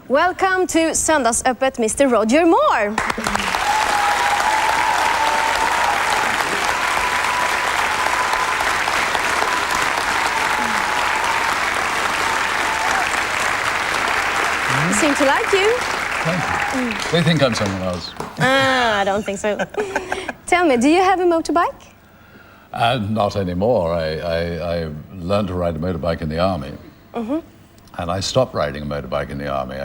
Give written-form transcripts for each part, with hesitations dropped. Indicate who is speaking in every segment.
Speaker 1: Welcome to Söndagsöppet, Mr. Roger Moore. They seem to like you.
Speaker 2: Thank you. They think I'm someone else.
Speaker 1: I don't think so. Tell me, do you have a motorbike?
Speaker 2: Not anymore. I learned to ride a motorbike in the army. And I stopped riding a motorbike in the army.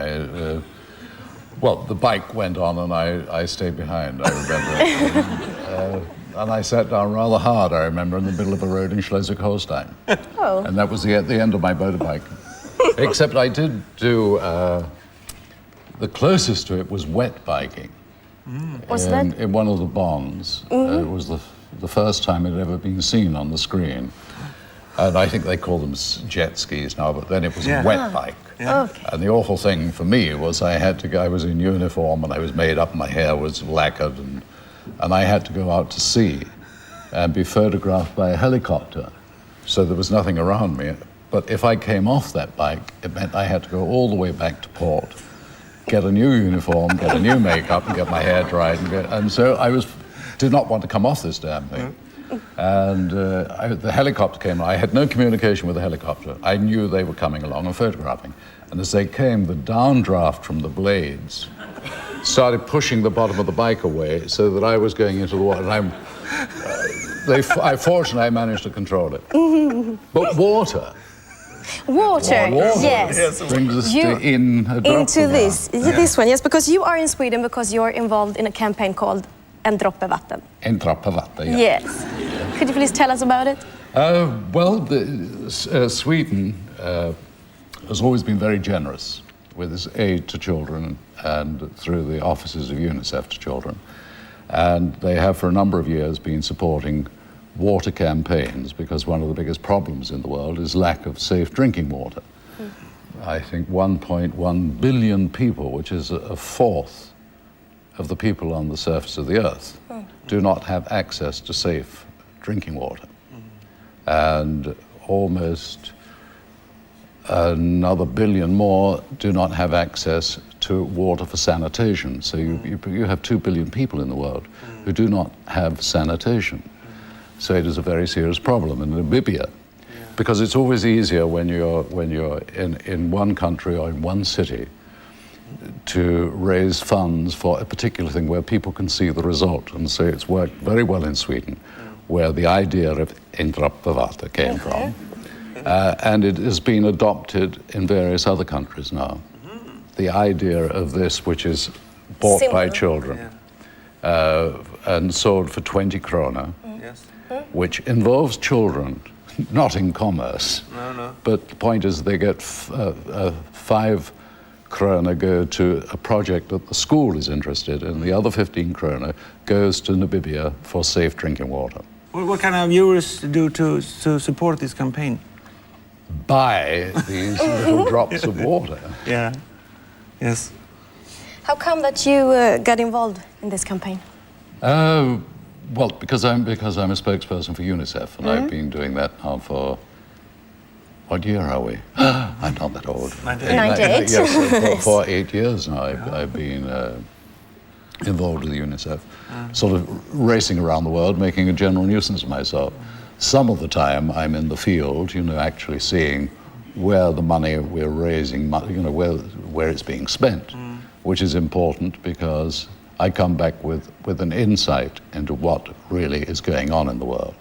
Speaker 2: Well, the bike went on and I stayed behind, I remember. And I sat down rather hard, I remember, in the middle of a road in Schleswig-Holstein.
Speaker 1: Oh.
Speaker 2: And that was the end of my motorbike. Except I did do, the closest to it was wet biking.
Speaker 1: What's that?
Speaker 2: In one of the bonds. It was the first time it had ever been seen on the screen. And I think they call them jet skis now, but then it was a wet bike.
Speaker 1: Yeah. Okay.
Speaker 2: And the awful thing for me was I was in uniform and I was made up, my hair was lacquered, and I had to go out to sea and be photographed by a helicopter. So there was nothing around me. But if I came off that bike, it meant I had to go all the way back to port, get a new uniform, get a new makeup, and get my hair dried. And so I did not want to come off this damn thing. And the helicopter came. I had no communication with the helicopter. I knew they were coming along and photographing. And as they came, the downdraft from the blades started pushing the bottom of the bike away so that I was going into the water. And fortunately, I managed to control it. But water,
Speaker 1: yes.
Speaker 2: brings us into
Speaker 1: this one, yes, because you are in Sweden because you're involved in a campaign called En droppe vatten.
Speaker 2: En droppe vatten, yeah.
Speaker 1: Yes. Could you please tell us about it?
Speaker 2: Well, Sweden has always been very generous with its aid to children and through the offices of UNICEF to children. And they have for a number of years been supporting water campaigns because one of the biggest problems in the world is lack of safe drinking water. I think 1.1 billion people, which is a fourth of the people on the surface of the earth, do not have access to safe drinking water. And almost another billion more do not have access to water for sanitation. So you have 2 billion people in the world who do not have sanitation. So it is a very serious problem in Namibia, because it's always easier when you're in one country or in one city to raise funds for a particular thing where people can see the result. And so it's worked very well in Sweden, where the idea of En droppe vatten came from. And it has been adopted in various other countries now. The idea of this, which is bought by children and sold for 20 krona, which involves children, not in commerce. But the point is they get 5 krona go to a project that the school is interested in. The other 15 krona goes to Namibia for safe drinking water.
Speaker 3: What can our viewers do to support this campaign?
Speaker 2: Buy these little drops of water.
Speaker 3: Yeah. Yes.
Speaker 1: How come that you got involved in this campaign?
Speaker 2: Well, because I'm a spokesperson for UNICEF, and I've been doing that now for, what year are we? I'm not that old.
Speaker 1: 98.
Speaker 2: Yes, for 8 years now I've been involved with UNICEF, sort of racing around the world, making a general nuisance of myself. Some of the time I'm in the field, actually seeing where the money we're raising, where it's being spent, which is important because I come back with an insight into what really is going on in the world.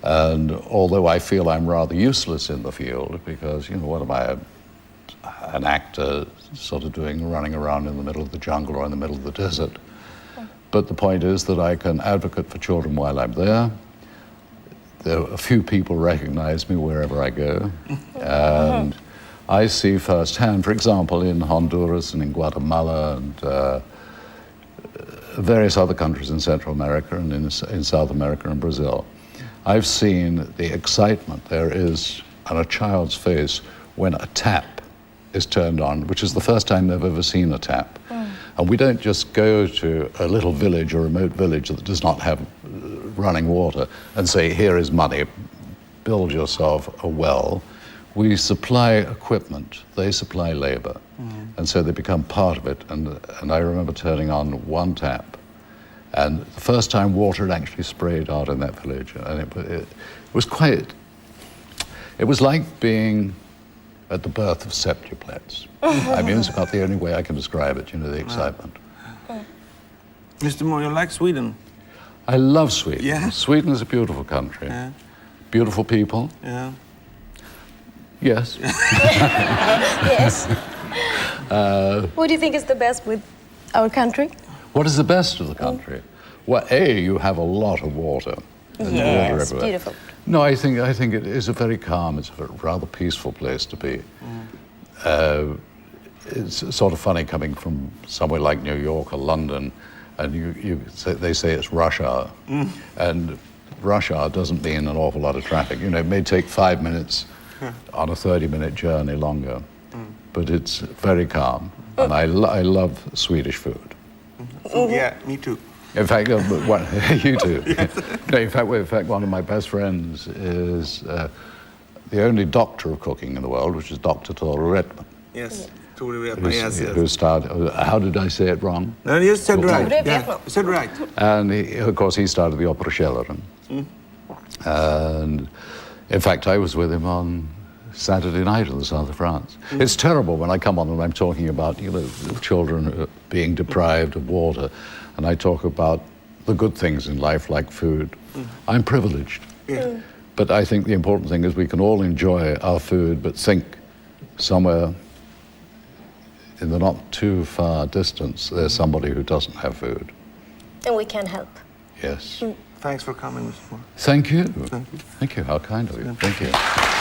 Speaker 2: And although I feel I'm rather useless in the field, because, what am I, an actor sort of running around in the middle of the jungle or in the middle of the desert. But the point is that I can advocate for children while I'm there. A few people recognize me wherever I go. And I see firsthand, for example, in Honduras and in Guatemala and various other countries in Central America and in South America and Brazil, I've seen the excitement there is on a child's face when a tap is turned on, which is the first time they've ever seen a tap. And we don't just go to a little village or remote village that does not have running water and say, here is money, build yourself a well. We supply equipment, they supply labor, and so they become part of it. And I remember turning on one tap, and the first time water had actually sprayed out in that village, and it was quite, it was like being at the birth of septuplets. I mean, it's about the only way I can describe it, you know, the excitement.
Speaker 3: Mr. Moore, you like Sweden?
Speaker 2: I love Sweden.
Speaker 3: Yeah.
Speaker 2: Sweden is a beautiful country.
Speaker 3: Yeah.
Speaker 2: Beautiful people.
Speaker 3: Yeah.
Speaker 2: Yes.
Speaker 1: Yes. What do you think is the best with our country?
Speaker 2: What is the best of the country? Well, you have a lot of water. And water
Speaker 1: Yes,
Speaker 2: everywhere.
Speaker 1: beautiful.
Speaker 2: No, I think it is a very calm, it's a rather peaceful place to be. It's sort of funny coming from somewhere like New York or London, and they say it's rush hour. And rush hour doesn't mean an awful lot of traffic. You know, it may take 5 minutes on a 30-minute journey longer, but it's very calm. And I love Swedish food.
Speaker 3: Yeah, me too.
Speaker 2: In fact, you too. No, in fact, one of my best friends is the only doctor of cooking in the world, which is Dr. Tore Redman.
Speaker 3: Yes. Yes.
Speaker 2: Who started, how did I say it wrong?
Speaker 3: No, you said right.
Speaker 1: Tore
Speaker 3: Yeah,
Speaker 1: Redman.
Speaker 3: you said right.
Speaker 2: And of course, he started the Opera Källaren. And in fact, I was with him on Saturday night in the south of France. It's terrible when I come on and I'm talking about, you know, children being deprived of water, and I talk about the good things in life like food. I'm privileged.
Speaker 3: Yeah.
Speaker 2: But I think the important thing is we can all enjoy our food, but think somewhere in the not too far distance, there's somebody who doesn't have food.
Speaker 1: And we can help.
Speaker 2: Yes.
Speaker 3: Thanks for coming, Mr. Moore.
Speaker 2: Thank you.
Speaker 3: Thank you.
Speaker 2: Thank you. How kind of you. Thank you.